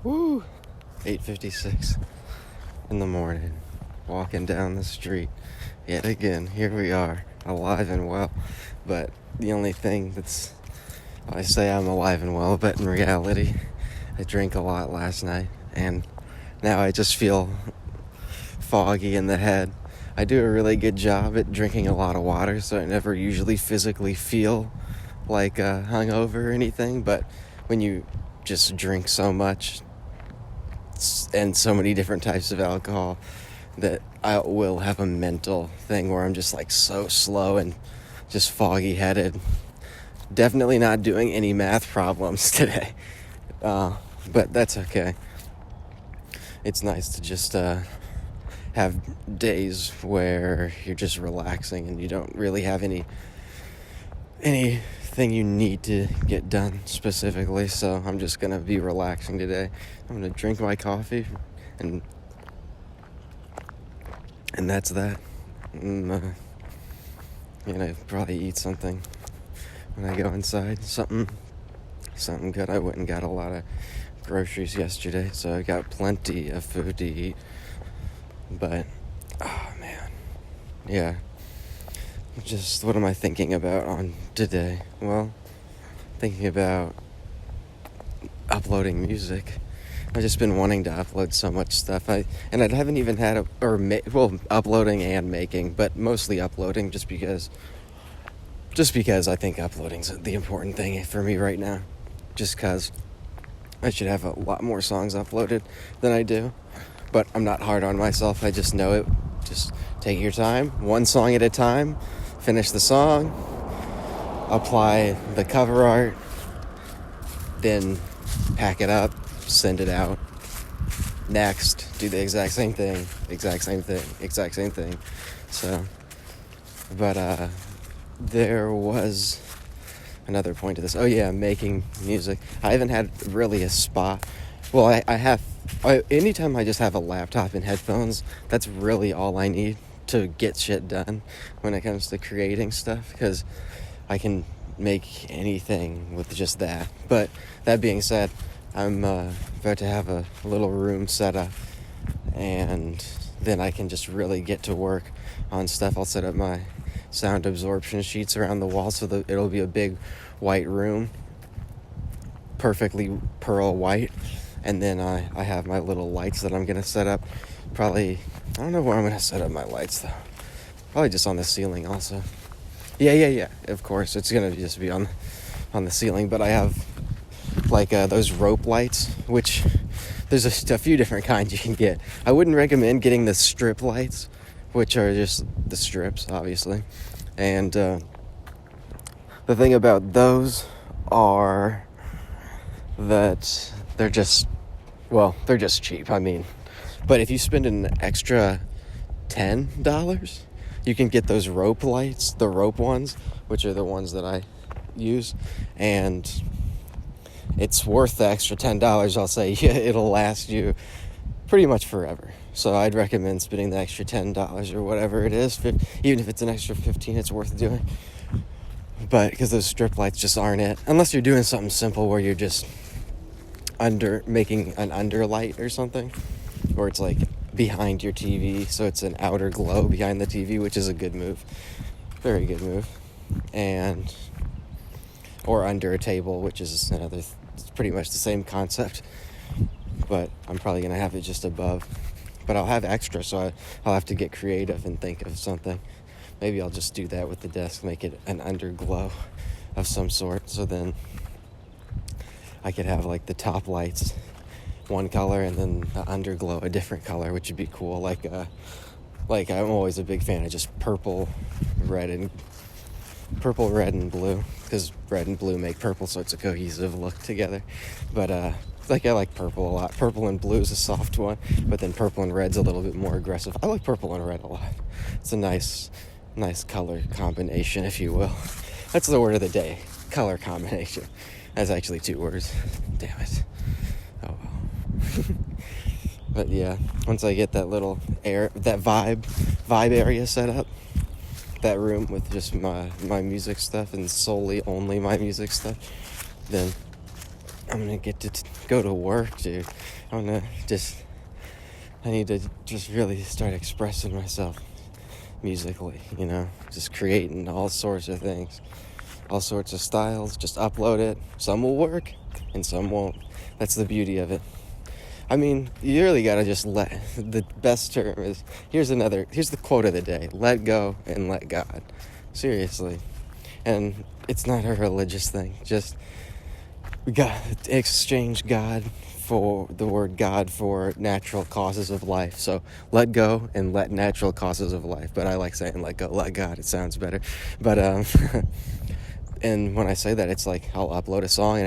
Woo! 8:56 in the morning, walking down the street. Yet again, here we are, alive and well. But the only thing I say I'm alive and well, but in reality, I drank a lot last night, and now I just feel foggy in the head. I do a really good job at drinking a lot of water, so I never usually physically feel like hungover or anything, but when you just drink so much and so many different types of alcohol, that I will have a mental thing where I'm just like so slow and just foggy headed. Definitely not doing any math problems today, but that's okay. It's nice to just have days where you're just relaxing and you don't really have anything you need to get done specifically. So I'm just gonna be relaxing today. I'm gonna drink my coffee and that's that. Probably eat something when I go inside. Something good. I went and got a lot of groceries yesterday, so I got plenty of food to eat. But, oh man, yeah. Just what am I thinking about on today? Well, thinking about uploading music. I've just been wanting to upload so much stuff. I haven't even had uploading and making, but mostly uploading just because I think uploading's the important thing for me right now. Just because I should have a lot more songs uploaded than I do. But I'm not hard on myself. I just know it. Just take your time, one song at a time, finish the song, apply the cover art, then pack it up, send it out. Next, do the exact same thing. So, but there was another point to this. Oh yeah, making music. I haven't had really a spot. Well, I have. Anytime I just have a laptop and headphones, that's really all I need to get shit done when it comes to creating stuff, because I can make anything with just that. But that being said, I'm about to have a little room set up, and then I can just really get to work on stuff. I'll set up my sound absorption sheets around the wall so that it'll be a big white room, perfectly pearl white. And then I have my little lights that I'm going to set up. Probably, I don't know where I'm going to set up my lights, though. Probably just on the ceiling also. Yeah. Of course, it's going to just be on the ceiling. But I have, like, those rope lights, which there's a few different kinds you can get. I wouldn't recommend getting the strip lights, which are just the strips, obviously. And the thing about those are that they're just cheap. I mean, but if you spend an extra $10, you can get those rope lights, the rope ones, which are the ones that I use, and it's worth the extra $10. I'll say, yeah, it'll last you pretty much forever. So I'd recommend spending the extra $10 or whatever it is. Even if it's an extra $15, it's worth doing. But because those strip lights just aren't it, unless you're doing something simple where you're just making an underlight or something, or it's like behind your TV, so it's an outer glow behind the TV, which is a good move, very good move. And or under a table, which is it's pretty much the same concept, but I'm probably gonna have it just above. But I'll have extra, so I'll have to get creative and think of something. Maybe I'll just do that with the desk, make it an underglow of some sort, so then I could have like the top lights one color and then the underglow a different color, which would be cool. Like I'm always a big fan of just purple, red, and blue, because red and blue make purple, so it's a cohesive look together. But I like purple a lot. Purple and blue is a soft one, but then purple and red's a little bit more aggressive. I like purple and red a lot. It's a nice color combination, if you will. That's the word of the day, color combination. That's actually 2 words. Damn it. Oh well. But yeah, once I get that little that vibe area set up, that room with just my music stuff and solely only my music stuff, then I'm gonna get to go to work, dude. I'm gonna I need to just really start expressing myself musically, just creating all sorts of things, all sorts of styles. Just upload it. Some will work and some won't. That's the beauty of it. I mean, you really gotta just the best term is, here's the quote of the day: let go and let God. Seriously. And it's not a religious thing. Just exchange God for the word God for natural causes of life. So let go and let natural causes of life. But I like saying let go, let God. It sounds better. But and when I say that, it's like I'll upload a song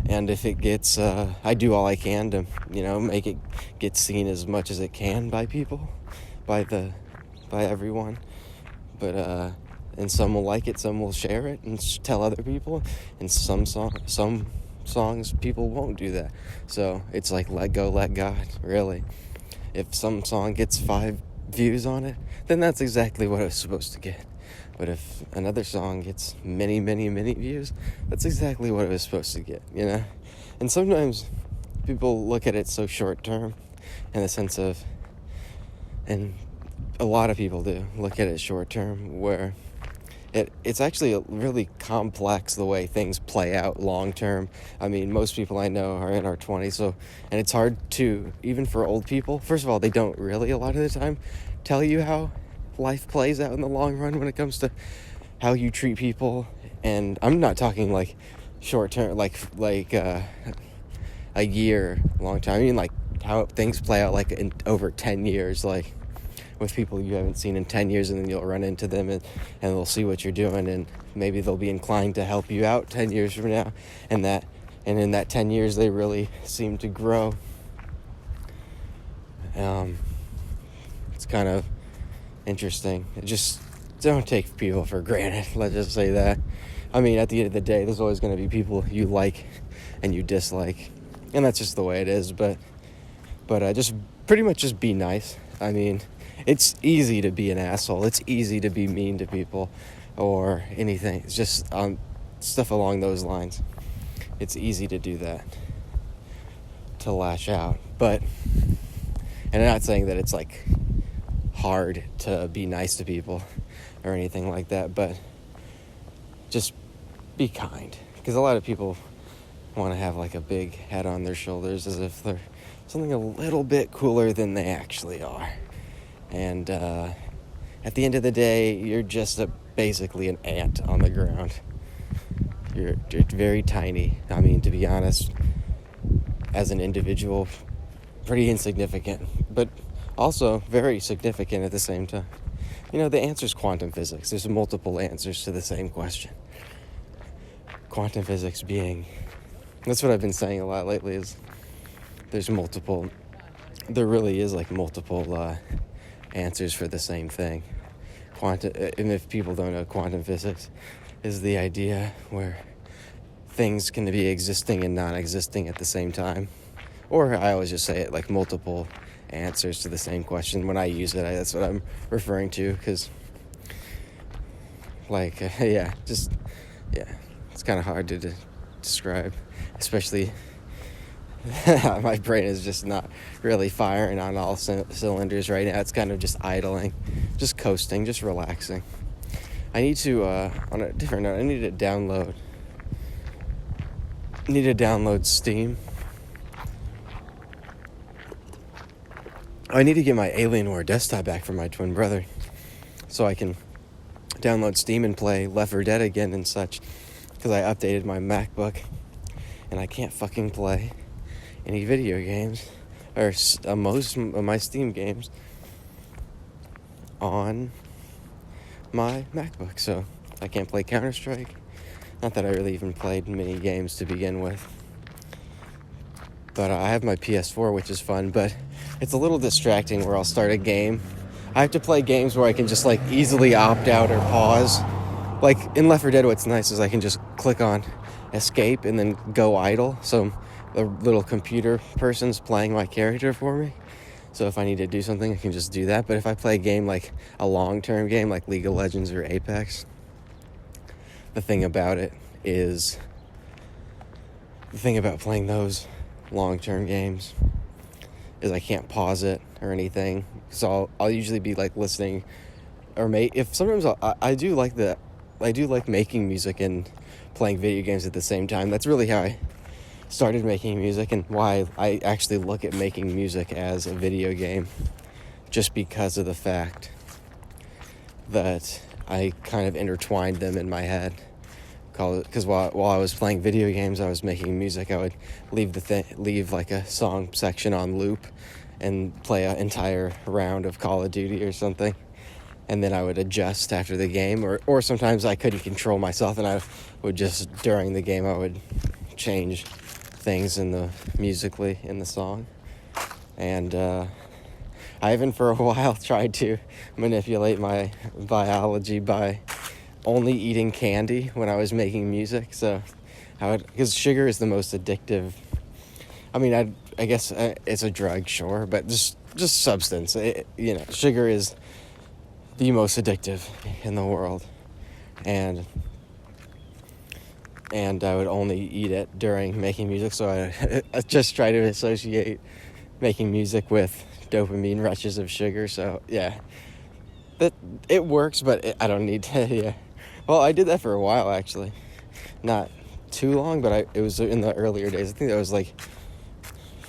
and if it gets, I do all I can to, make it get seen as much as it can by people, by everyone. But and some will like it, some will share it and tell other people, and some songs people won't do that. So it's like let go, let God, really. If some song gets 5 views on it, then that's exactly what it was supposed to get. But if another song gets many, many, many views, that's exactly what it was supposed to get, And sometimes people look at it so short term, in the sense of, and a lot of people do look at it short term, where it's actually really complex the way things play out long term. I mean, most people I know are in our 20s, and it's hard to, even for old people, first of all, they don't really a lot of the time tell you how life plays out in the long run when it comes to how you treat people. And I'm not talking like short term, like a year, long time. I mean, like how things play out like in over 10 years, like with people you haven't seen in 10 years, and then you'll run into them and they'll see what you're doing, and maybe they'll be inclined to help you out 10 years from now, and in that 10 years they really seem to grow. It's kind of interesting. Just don't take people for granted, let's just say that. I mean, at the end of the day, there's always going to be people you like and you dislike, and that's just the way it is. But just pretty much just be nice. I mean, it's easy to be an asshole. It's easy to be mean to people or anything. It's just stuff along those lines. It's easy to do that, to lash out. And I'm not saying that it's like hard to be nice to people or anything like that, but just be kind, because a lot of people want to have like a big head on their shoulders as if they're something a little bit cooler than they actually are. And at the end of the day, you're just basically an ant on the ground. You're very tiny. I mean, to be honest, as an individual, pretty insignificant, but also very significant at the same time. The answer's quantum physics. There's multiple answers to the same question. Quantum physics being, that's what I've been saying a lot lately, is there really is like multiple answers for the same thing. And if people don't know, quantum physics is the idea where things can be existing and non-existing at the same time. Or I always just say it like multiple answers to the same question. When I use it, that's what I'm referring to, because it's kind of hard to describe, especially my brain is just not really firing on all cylinders right now. It's kind of just idling, just coasting, just relaxing. I need to, on a different note, I need to download Steam. I need to get my Alienware desktop back from my twin brother, so I can download Steam and play Left 4 Dead again and such, because I updated my MacBook, and I can't fucking play any video games, or most of my Steam games, on my MacBook. So I can't play Counter-Strike. Not that I really even played many games to begin with. But I have my PS4, which is fun, but it's a little distracting where I'll start a game. I have to play games where I can just like easily opt out or pause. Like in Left 4 Dead, what's nice is I can just click on escape and then go idle. So the little computer person's playing my character for me. So if I need to do something, I can just do that. But if I play a game like a long-term game like League of Legends or Apex, the thing about it is the thing about playing those long-term games is I can't pause it or anything. So I'll usually be like listening, or if sometimes I do like making music and playing video games at the same time. That's really how I started making music, and why I actually look at making music as a video game, just because of the fact that I kind of intertwined them in my head. Because while I was playing video games, I was making music. I would leave like a song section on loop and play an entire round of Call of Duty or something, and then I would adjust after the game, or sometimes I couldn't control myself, and I would just, during the game, I would change things musically in the song. And I even for a while tried to manipulate my biology by only eating candy when I was making music. So because sugar is the most addictive. I mean, I guess it's a drug, sure, but just substance. Sugar is the most addictive in the world, and I would only eat it during making music. So I just try to associate making music with dopamine rushes of sugar. So yeah, that it works, but I don't need to. Yeah. Well, I did that for a while, actually. Not too long, but it was in the earlier days. I think that was like,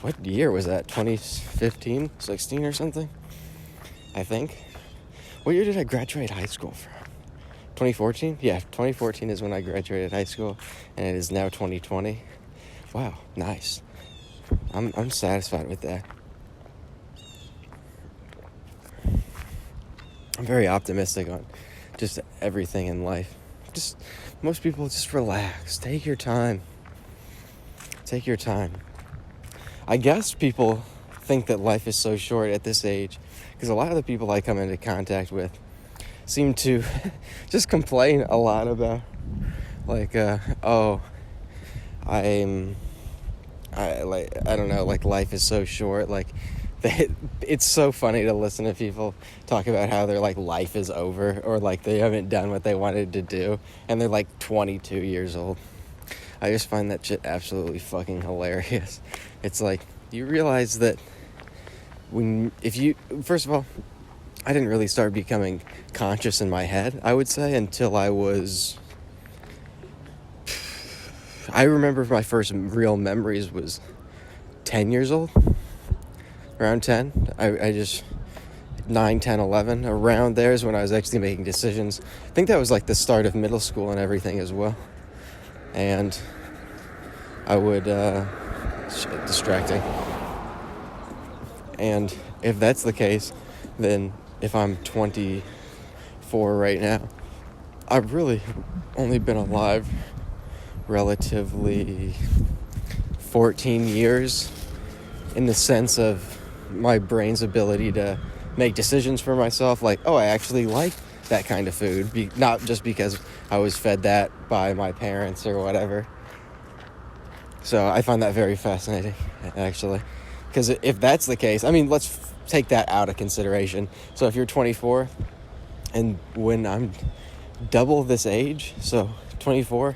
what year was that? 2015, 16 or something? I think. What year did I graduate high school from? 2014? Yeah, 2014 is when I graduated high school, and it is now 2020. Wow, nice. I'm satisfied with that. I'm very optimistic on just everything in life. Most people just relax. Take your time. I guess people think that life is so short at this age, because a lot of the people I come into contact with seem to just complain a lot about, like, I don't know, like, life is so short. Like, it's so funny to listen to people talk about how their, like, life is over, or, like, they haven't done what they wanted to do, and they're, like, 22 years old. I just find that shit absolutely fucking hilarious. It's like, you realize that first of all, I didn't really start becoming conscious in my head, I would say, until I remember my first real memories was 10 years old. Around 10. I just 9, 10, 11. Around there is when I was actually making decisions. I think that was like the start of middle school and everything as well. And I would distracting. And if that's the case, then if I'm 24 right now, I've really only been alive relatively 14 years, in the sense of my brain's ability to make decisions for myself. Like, I actually like that kind of food, not just because I was fed that by my parents or whatever. So I find that very fascinating, actually, because if that's the case, I mean, let's take that out of consideration. So if you're 24, and when I'm double this age, so 24,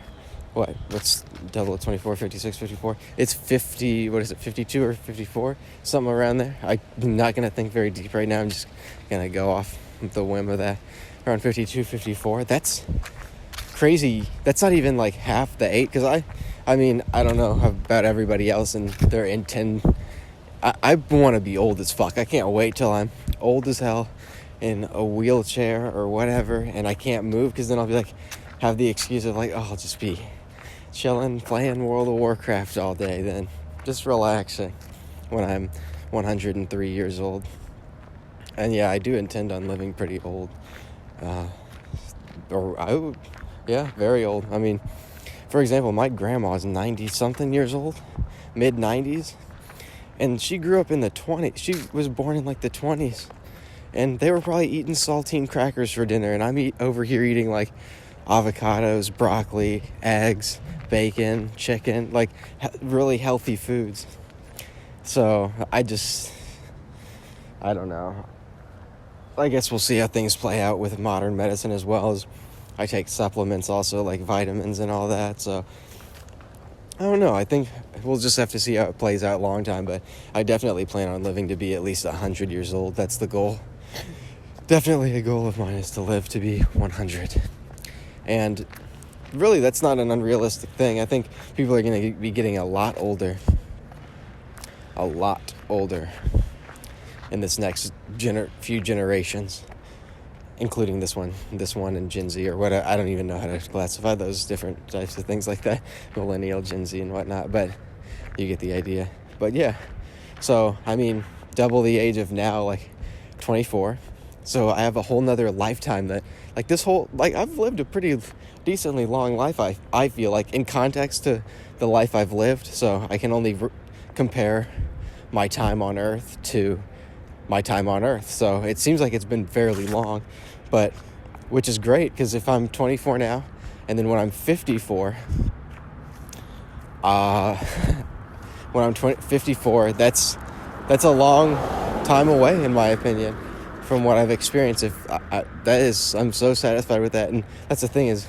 what's double of 24, 56, 54? It's 50, 52 or 54? Something around there. I'm not going to think very deep right now. I'm just going to go off the whim of that. Around 52, 54. That's crazy. That's not even like half the 8, because I mean, I don't know about everybody else, and they're in 10. I want to be old as fuck. I can't wait till I'm old as hell in a wheelchair or whatever, and I can't move, because then I'll be like, have the excuse of like, I'll just be chilling, playing World of Warcraft all day, then just relaxing when I'm 103 years old. And yeah, I do intend on living pretty old. Very old. I mean, for example, my grandma's 90-something years old, mid-90s, and she grew up in the 20s. She was born in like the 20s, and they were probably eating saltine crackers for dinner, and I'm over here eating like avocados, broccoli, eggs, bacon, chicken, like really healthy foods. So I don't know. I guess we'll see how things play out with modern medicine, as well as I take supplements also, like vitamins and all that. So I don't know. I think we'll just have to see how it plays out long time, but I definitely plan on living to be at least 100 years old. That's the goal. Definitely a goal of mine is to live to be 100. And really, that's not an unrealistic thing. I think people are going to be getting a lot older in this next few generations, including this one and Gen Z or what. I don't even know how to classify those different types of things like that, millennial, Gen Z, and whatnot, but you get the idea. But yeah, so I mean, double the age of now, like 24. So I have a whole nother lifetime that, like, I've lived a pretty decently long life, I feel like, in context to the life I've lived. So I can only compare my time on Earth to my time on Earth. So it seems like it's been fairly long, but which is great, because if I'm 24 now, and then when I'm 54, when I'm 54, that's a long time away, in my opinion, from what I've experienced. I'm so satisfied with that. And that's the thing, is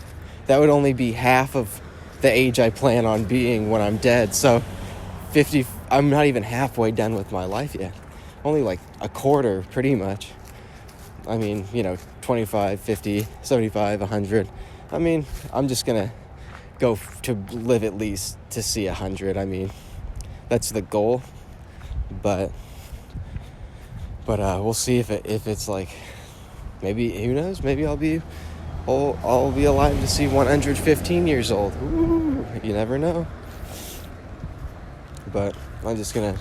that would only be half of the age I plan on being when I'm dead. So 50, I'm not even halfway done with my life yet. Only like a quarter, pretty much. I mean, 25, 50, 75, 100. I mean, I'm just gonna go to live at least to see 100. I mean, that's the goal. But we'll see if it's like, maybe, who knows, maybe I'll be alive to see 115 years old. Ooh, you never know. But I'm just gonna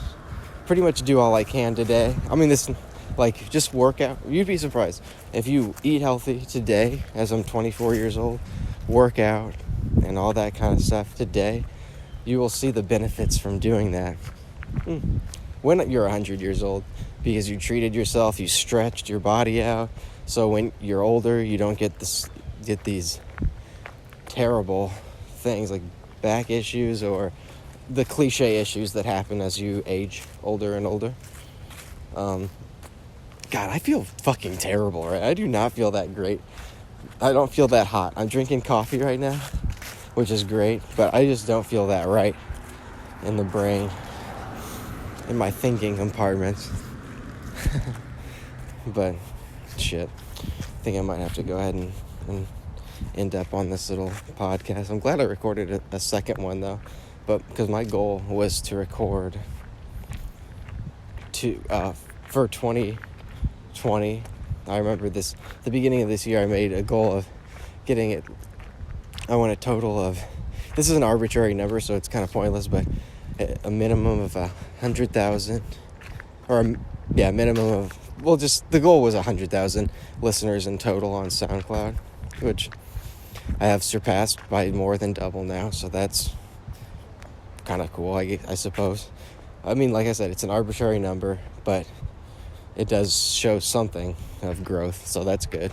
pretty much do all I can today. I mean, this, like, just work out. You'd be surprised if you eat healthy today, as I'm 24 years old, work out and all that kind of stuff today, you will see the benefits from doing that when you're 100 years old, because you treated yourself, you stretched your body out, so when you're older, you don't get these terrible things like back issues or the cliche issues that happen as you age older and older. God, I feel fucking terrible, right? I do not feel that great. I don't feel that hot. I'm drinking coffee right now, which is great, but I just don't feel that right in the brain, in my thinking compartments. But shit, I think I might have to go ahead and end up on this little podcast. I'm glad I recorded a second one, though, but because my goal was to record for 2020. I remember the beginning of this year, I made a goal of getting it. I want a total of, this is an arbitrary number, so it's kind of pointless, but a minimum of 100,000, or minimum of, well, just the goal was 100,000 listeners in total on SoundCloud, which I have surpassed by more than double now, so that's kind of cool, I suppose. I mean, like I said, it's an arbitrary number, but it does show something of growth, so that's good.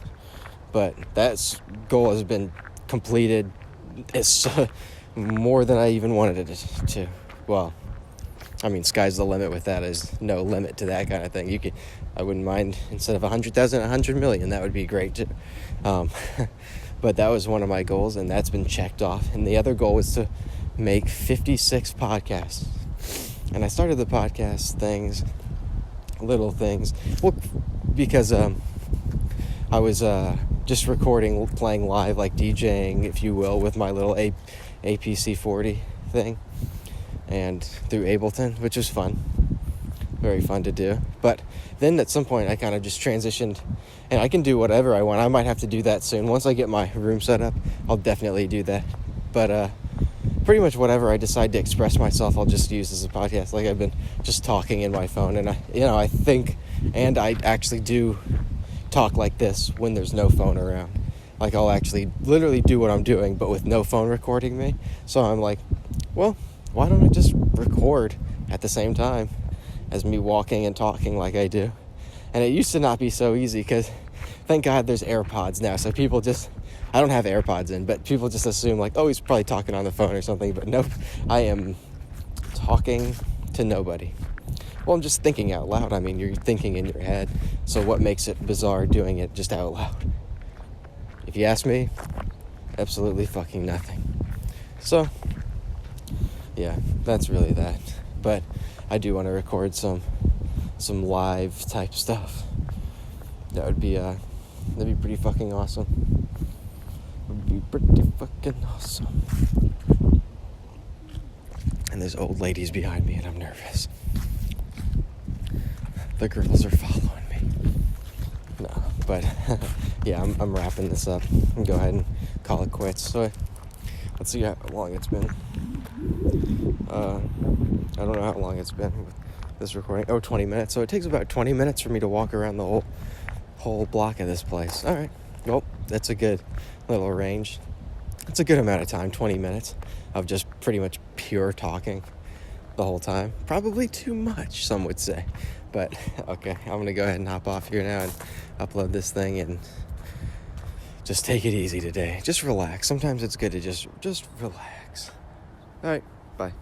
But that goal has been completed. It's more than I even wanted it to. Well, I mean, sky's the limit with that. There's no limit to that kind of thing. I wouldn't mind, instead of 100,000, 100 million. That would be great too. But that was one of my goals, and that's been checked off. And the other goal was to make 56 podcasts. And I started the podcast little things, well, because I was just recording, playing live, like DJing, if you will, with my little APC 40 thing, and through Ableton, which was fun, very fun to do. But then at some point I kind of just transitioned, and I can do whatever I want. I might have to do that soon. Once I get my room set up, I'll definitely do that. But pretty much whatever I decide to express myself, I'll just use as a podcast. Like, I've been just talking in my phone, and I think, and I actually do talk like this when there's no phone around. Like, I'll actually literally do what I'm doing, but with no phone recording me. So I'm like, well, why don't I just record at the same time as me walking and talking like I do? And it used to not be so easy, because thank God there's AirPods now. So people I don't have AirPods in, but people just assume, like, oh, he's probably talking on the phone or something. But nope, I am talking to nobody. Well, I'm just thinking out loud. I mean, you're thinking in your head. So what makes it bizarre doing it just out loud? If you ask me, absolutely fucking nothing. So yeah, that's really that. But I do want to record some live type stuff. That'd be pretty fucking awesome. Would be pretty fucking awesome. And there's old ladies behind me, and I'm nervous. The girls are following me. No, but yeah, I'm wrapping this up. And go ahead and call it quits. So let's see how long it's been. I don't know how long it's been with this recording. 20 minutes. So it takes about 20 minutes for me to walk around the whole block of this place. All right. Well, that's a good little range. It's a good amount of time, 20 minutes of just pretty much pure talking the whole time. Probably too much, some would say. But, okay, I'm going to go ahead and hop off here now and upload this thing and just take it easy today. Just relax. Sometimes it's good to just relax. All right, bye.